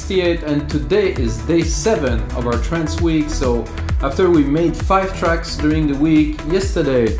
L316 and today is day 7 of our trance week. So after we made 5 tracks during the week, yesterday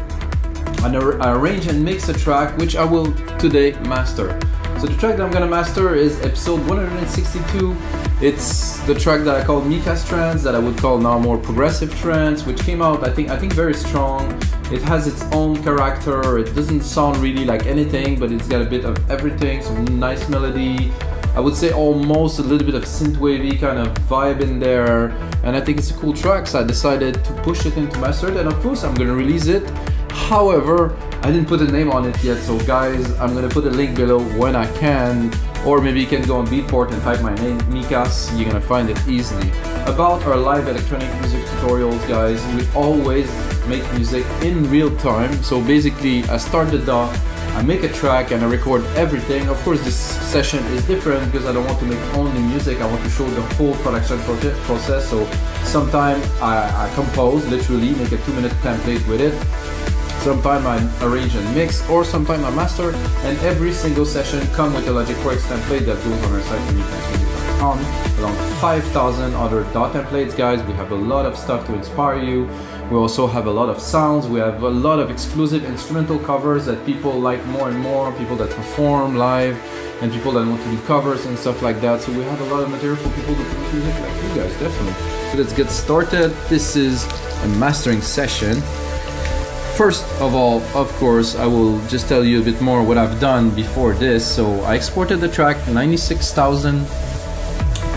I arranged and mixed a track which I will today master. So the track that I'm gonna master is episode 162. It's the track that I call Mika's Trance, that I would call now more progressive trance, which came out I think very strong. It has its own character. It doesn't sound really like anything, but it's got a bit of everything. Some nice melody. I would say almost a little bit of synthwavy kind of vibe in there, and I think it's a cool track, so I decided to push it into master it, and of course I'm gonna release it. However, I didn't put a name on it yet, so guys, I'm gonna put a link below when I can, or maybe you can go on Beatport and type my name, Mikas, you're gonna find it easily. About our live electronic music tutorials, guys, we always make music in real time. So basically, I start the DAW, I make a track and I record everything. Of course, this session is different because I don't want to make only music, I want to show the whole production process. So sometimes I compose, literally make a 2-minute template with it. Sometimes I arrange and mix, or sometimes I master, and every single session comes with a Logic Pro X template that goes on our site uniquemusic.com, along 5,000 other DAW templates, guys. We have a lot of stuff to inspire you. We also have a lot of sounds. We have a lot of exclusive instrumental covers that people like more and more, people that perform live, and people that want to do covers and stuff like that. So we have a lot of material for people to produce music like you guys, definitely. So let's get started. This is a mastering session. First of all, of course, I will just tell you a bit more what I've done before this. So I exported the track 96,000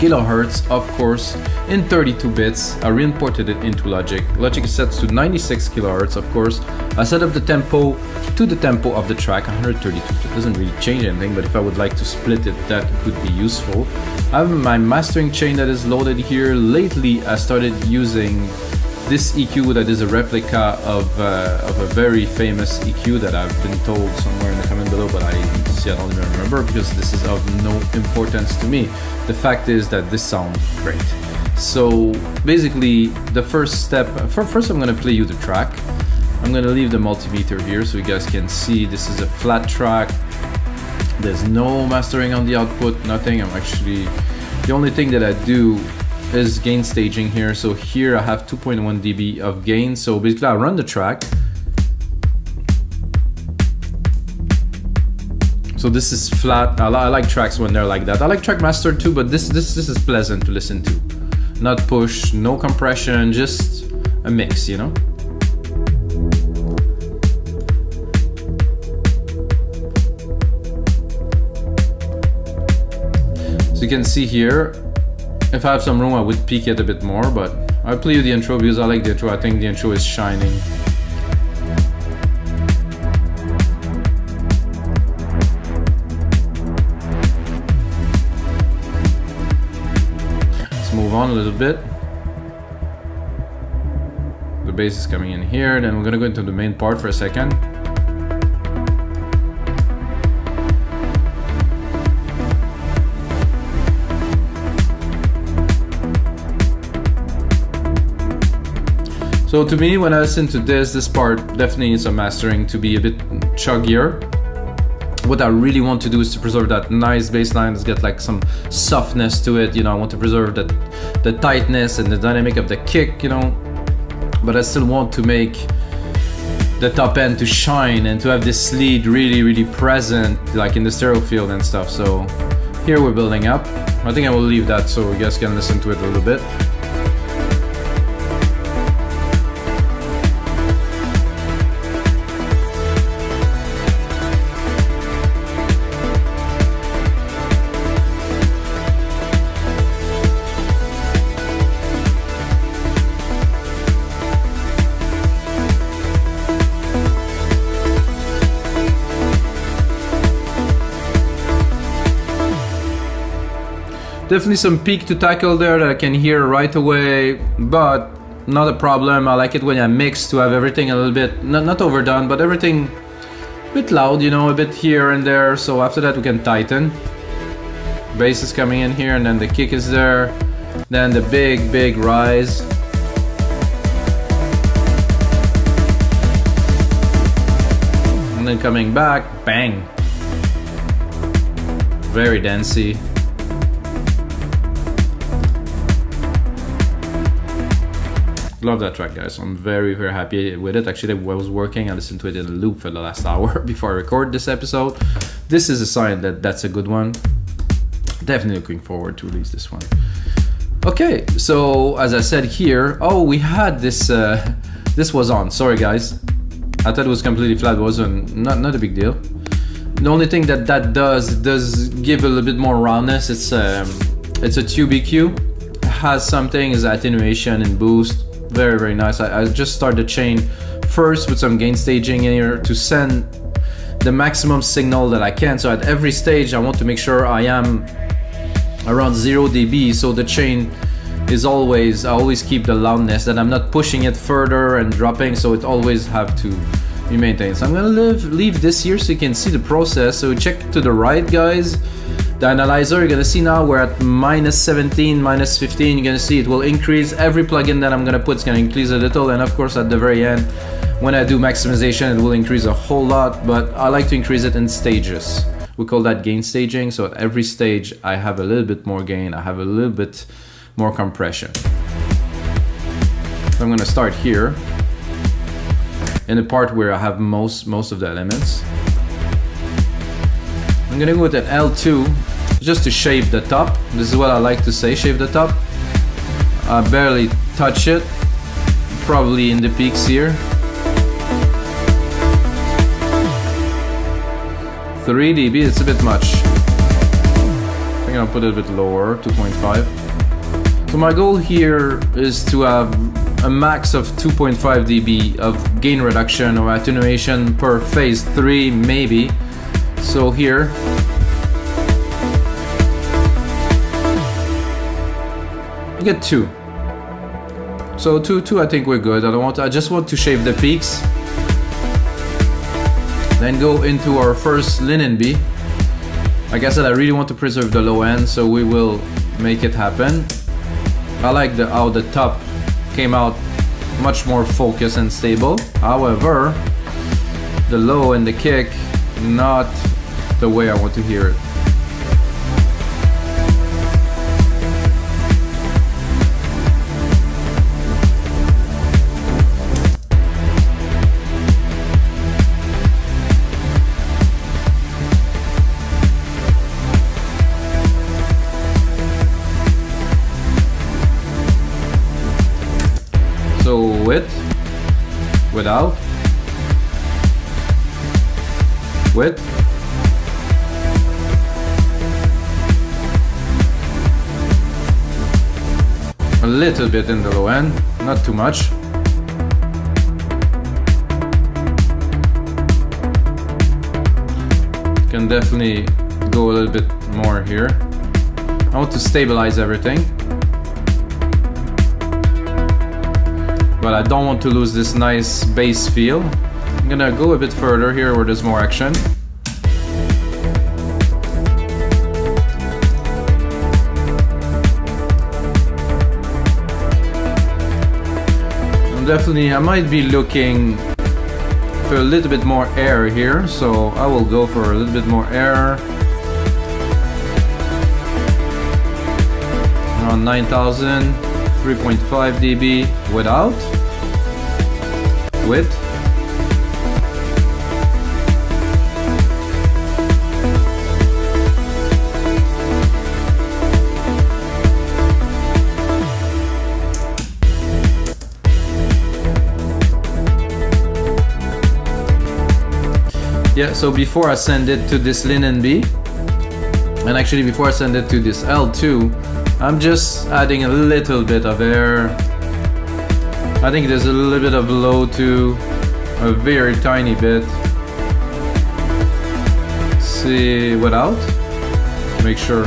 kilohertz, of course, in 32 bits. I re-imported it into Logic. Logic is set to 96 kilohertz, of course. I set up the tempo to the tempo of the track, 132. It doesn't really change anything, but if I would like to split it, that could be useful. I have my mastering chain that is loaded here. Lately, I started using this EQ that is a replica of a very famous EQ that I've been told somewhere in the comment below, but I don't even remember because this is of no importance to me. The fact is that this sounds great. So basically, the first step, first I'm gonna play you the track. I'm gonna leave the multimeter here so you guys can see this is a flat track. There's no mastering on the output, nothing. The only thing that I do is gain staging here. So here I have 2.1 dB of gain. So basically I run the track. So this is flat. I like tracks when they're like that. I like track master too, but this is pleasant to listen to. Not push, no compression, just a mix, you know? So you can see here, if I have some room, I would peak it a bit more, but I'll play you the intro because I like the intro. I think the intro is shining. Let's move on a little bit. The bass is coming in here, then we're gonna go into the main part for a second. So to me, when I listen to this part definitely needs some mastering to be a bit chuggier. What I really want to do is to preserve that nice bass line that's got like some softness to it. You know, I want to preserve the tightness and the dynamic of the kick, you know, but I still want to make the top end to shine and to have this lead really, really present, like in the stereo field and stuff. So here we're building up. I think I will leave that so you guys can listen to it a little bit. Definitely some peak to tackle there that I can hear right away, but not a problem. I like it when I mix to have everything a little bit, not overdone, but everything a bit loud, you know, a bit here and there. So after that we can tighten. Bass is coming in here and then the kick is there. Then the big rise. And then coming back, bang. Very dancey. Love that track, guys. I'm very, very happy with it. Actually, I was working, I listened to it in a loop for the last hour before I record this episode. This is a sign that that's a good one. Definitely looking forward to release this one. Okay, so as I said here, oh, we had this, this was on, sorry guys. I thought it was completely flat, but it wasn't, not a big deal. The only thing that does give a little bit more roundness. It's a 2BQ. It has some things, attenuation and boost. Very, very nice. I just started the chain first with some gain staging in here to send the maximum signal that I can. So at every stage, I want to make sure I am around 0 dB. So the chain is always, I always keep the loudness, that I'm not pushing it further and dropping. So it always have to be maintained. So I'm gonna leave this here so you can see the process. So check to the right, guys. The analyzer, you're gonna see now we're at -17, -15. You're gonna see it will increase. Every plugin that I'm gonna put is gonna increase a little, and of course at the very end, when I do maximization, it will increase a whole lot, but I like to increase it in stages. We call that gain staging. So at every stage, I have a little bit more gain, I have a little bit more compression. So I'm gonna start here in the part where I have most of the elements. I'm gonna go with an L2 just to shave the top. This is what I like to say, shave the top. I barely touch it, probably in the peaks here. 3 dB, it's a bit much. I think I'll put it a bit lower, 2.5. So my goal here is to have a max of 2.5 dB of gain reduction or attenuation per phase 3 maybe. So here, you get 2. So 2 I think we're good. I just want to shave the peaks. Then go into our first LINMB. Like I said, I really want to preserve the low end, so we will make it happen. I like how the top came out much more focused and stable. However, the low and the kick, not the way I want to hear it. So with, without, with, a little bit in the low end, not too much. Can definitely go a little bit more here. I want to stabilize everything, but I don't want to lose this nice bass feel. I'm gonna go a bit further here where there's more action. Definitely, I might be looking for a little bit more air here, so I will go for a little bit more air. Around 9000, 3.5 dB without, with. Yeah, so before I send it to this LINMB, and actually before I send it to this L2, I'm just adding a little bit of air. I think there's a little bit of low too, a very tiny bit. See, without, make sure.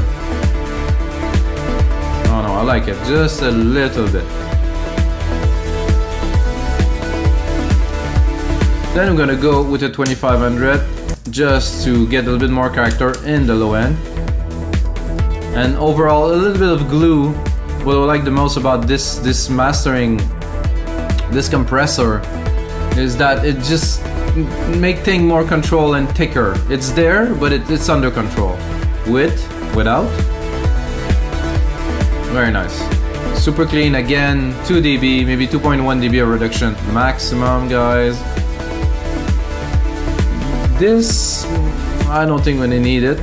Oh no, I like it, just a little bit. Then I'm gonna go with a 2500 just to get a little bit more character in the low end. And overall, a little bit of glue. What I like the most about this mastering, this compressor, is that it just make things more control and thicker. It's there, but it's under control. With, without. Very nice. Super clean again, 2 dB, maybe 2.1 dB of reduction maximum, guys. This, I don't think we need it.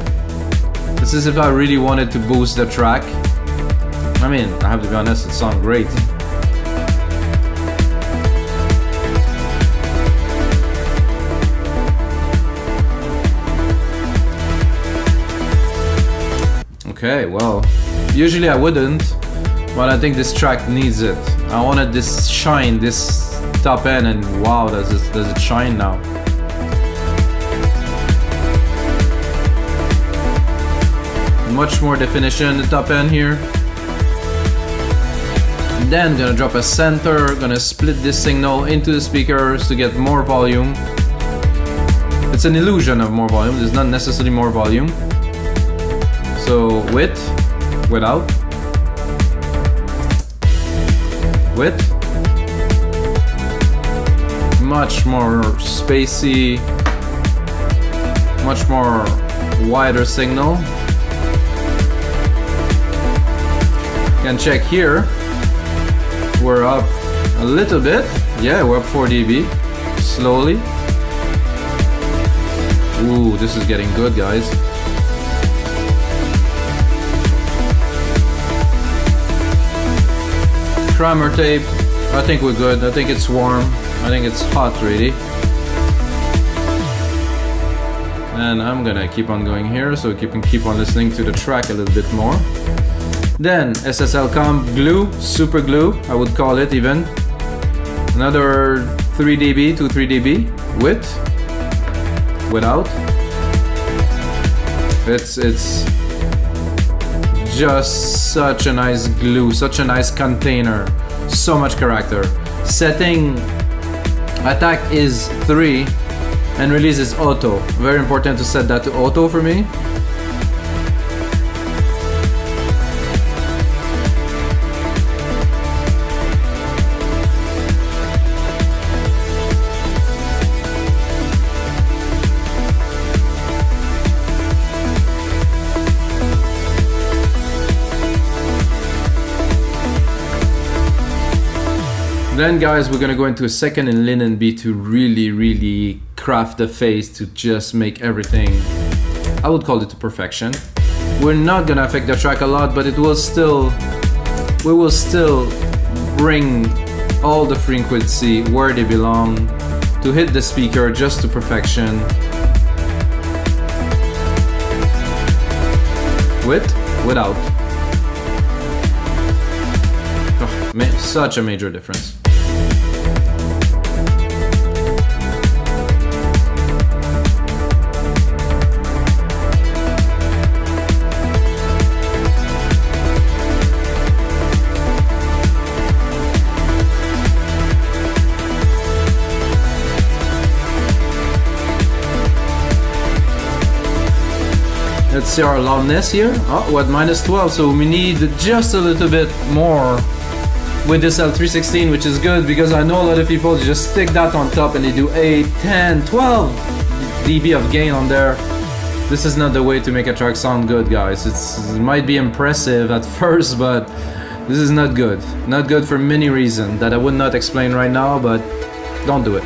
This is if I really wanted to boost the track. I mean, I have to be honest, it sounds great. Okay, well, usually I wouldn't, but I think this track needs it. I wanted this shine, this top end, and wow, does it shine now. Much more definition in the top end here. Then gonna drop a center, gonna split this signal into the speakers to get more volume. It's an illusion of more volume, there's not necessarily more volume. So width, without, width, much more spacey, much more wider signal. Can check here, we're up a little bit, yeah, we're up 4 dB, slowly. Ooh, this is getting good, guys. Primer tape, I think we're good. I think it's warm. I think it's hot really. And I'm gonna keep on going here so we can keep on listening to the track a little bit more. Then SSL comp glue, super glue, I would call it even. Another 3 dB to 3 dB width, without. It's just such a nice glue, such a nice container, so much character. Setting attack is 3 and release is auto. Very important to set that to auto for me. Then guys, we're gonna go into a second in LINMB to really craft the phase to just make everything, I would call it to perfection. We're not gonna affect the track a lot, but we will still bring all the frequency where they belong to hit the speaker just to perfection. With, without. Oh, such a major difference. Let's see our loudness here. Oh, what, -12, so we need just a little bit more with this L316, which is good because I know a lot of people just stick that on top and they do 8, 10, 12 dB of gain on there. This is not the way to make a track sound good, guys. It might be impressive at first, but this is not good. Not good for many reasons that I would not explain right now, but don't do it.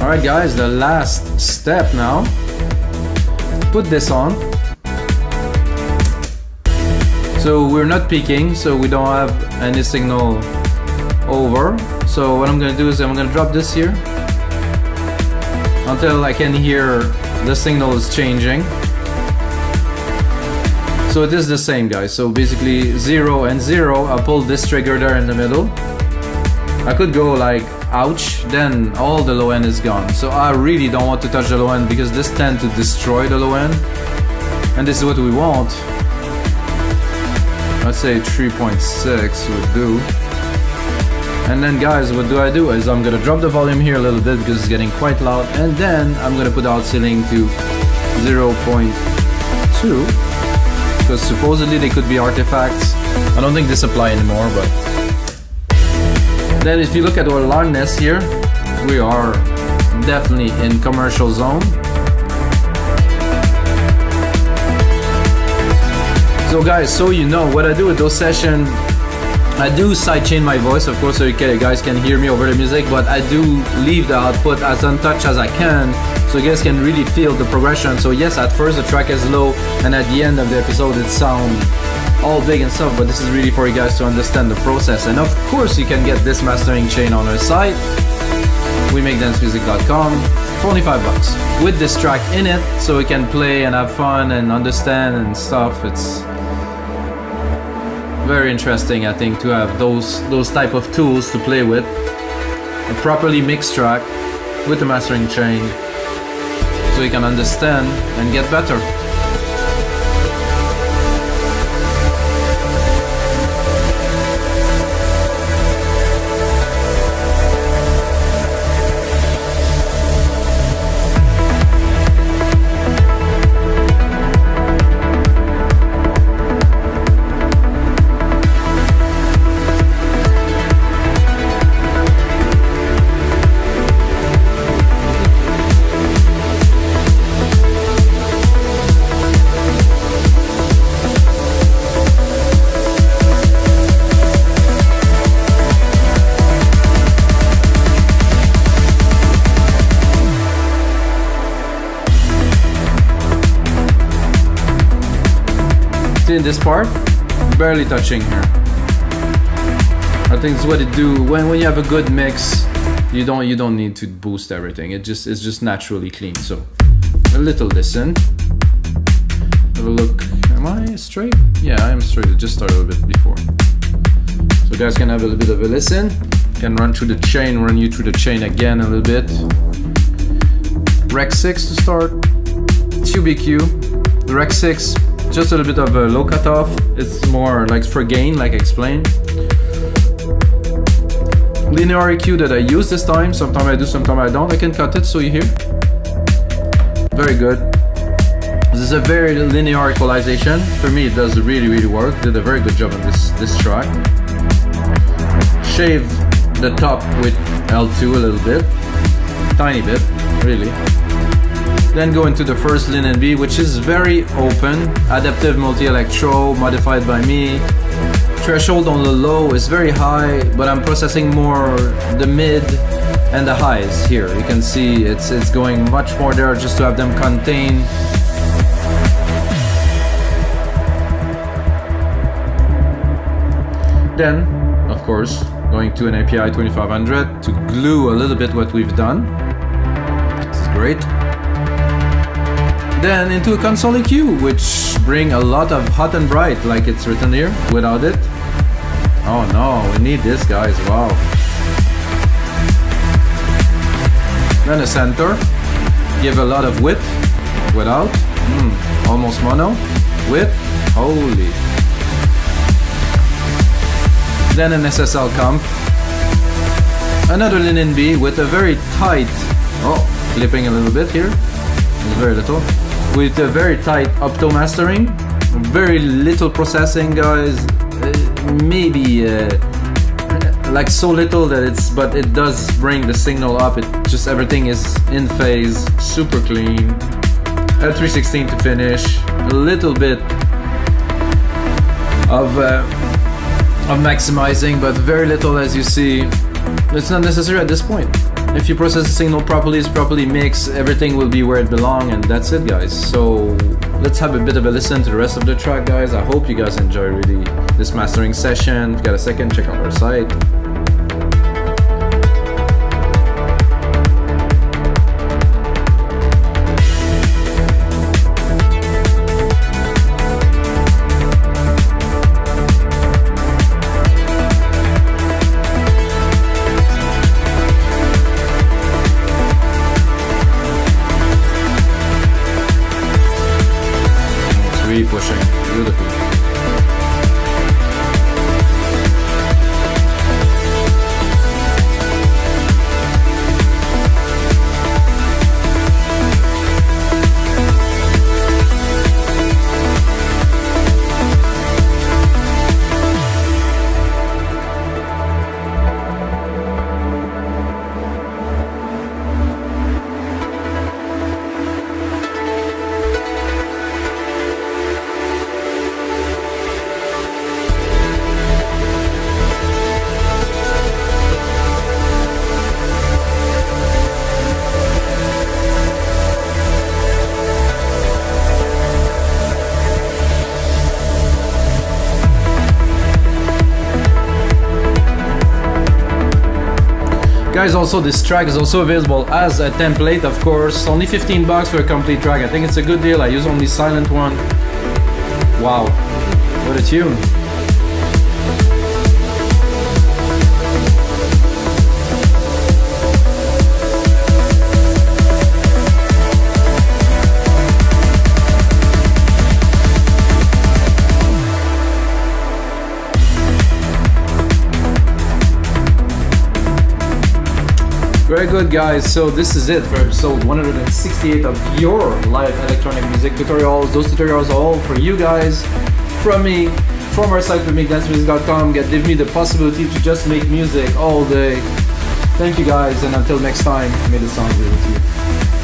Alright guys, the last step now. Put this on. So we're not peaking, so we don't have any signal over. So what I'm gonna do is I'm gonna drop this here. until I can hear the signal is changing. So it is the same, guys. So basically 0 and 0, I pull this trigger there in the middle. I could go like ouch, then all the low end is gone. So I really don't want to touch the low end because this tends to destroy the low end. And this is what we want. Let's say 3.6 would do. And then guys, what do is I'm gonna drop the volume here a little bit because it's getting quite loud, and then I'm gonna put the out ceiling to 0.2 because supposedly they could be artifacts. I don't think this apply anymore, but then if you look at our loudness here, we are definitely in commercial zone. So guys, so you know what I do with those sessions, I do sidechain my voice, of course, so you guys can hear me over the music, but I do leave the output as untouched as I can, so you guys can really feel the progression. So yes, at first the track is low, and at the end of the episode it sounds all big and stuff, but this is really for you guys to understand the process. And of course you can get this mastering chain on our site, WeMakeDanceMusic.com, for only $5 with this track in it, so we can play and have fun and understand and stuff. It's very interesting, I think, to have those type of tools to play with. A properly mixed track with the mastering chain, so you can understand and get better. See in this part, barely touching here. I think it's what it do when you have a good mix. You don't need to boost everything. It's just naturally clean. So a little listen. Have a look. Am I straight? Yeah, I am straight. It just started a bit before. So you guys can have a little bit of a listen. Can run through the chain, run you through the chain again a little bit. Rec 6 to start. QBQ. The Rec 6. Just a little bit of a low cutoff. It's more like for gain, like I explained. Linear EQ that I use this time. Sometimes I do, sometimes I don't. I can cut it so you hear. Very good. This is a very linear equalization. For me, it does really work. Did a very good job on this track. Shave the top with L2 a little bit. Tiny bit, really. Then go into the first LINMB, which is very open, adaptive multi-electro, modified by me. Threshold on the low is very high, but I'm processing more the mid and the highs here. You can see it's going much more there just to have them contained. Then, of course, going to an API 2500 to glue a little bit what we've done. This is great. Then into a console EQ, which bring a lot of hot and bright, like it's written here. Without it, oh no, we need this, guys. Wow. Then a center, give a lot of width. Without, almost mono. Width, holy. Then an SSL comp. Another LINMB with a very tight, clipping a little bit here. It's very little. With a very tight opto mastering, very little processing, guys. Maybe like so little that but it does bring the signal up. It just everything is in phase, super clean. L316 to finish. A little bit of maximizing, but very little, as you see. It's not necessary at this point. If you process the signal properly, it's properly mixed, everything will be where it belongs, and that's it, guys. So let's have a bit of a listen to the rest of the track, guys. I hope you guys enjoy really this mastering session. If you got a second, check out our site. Really pushing. Beautiful. Guys, also this track is also available as a template, of course. Only $15 for a complete track. I think it's a good deal. I use only silent one. Wow, what a tune. Very good, guys. So this is it for episode 168 of your live electronic music tutorials. Those tutorials are all for you guys, from me, from our site, makedancemusic.com. Give me the possibility to just make music all day. Thank you, guys, and until next time, may the sound be with you.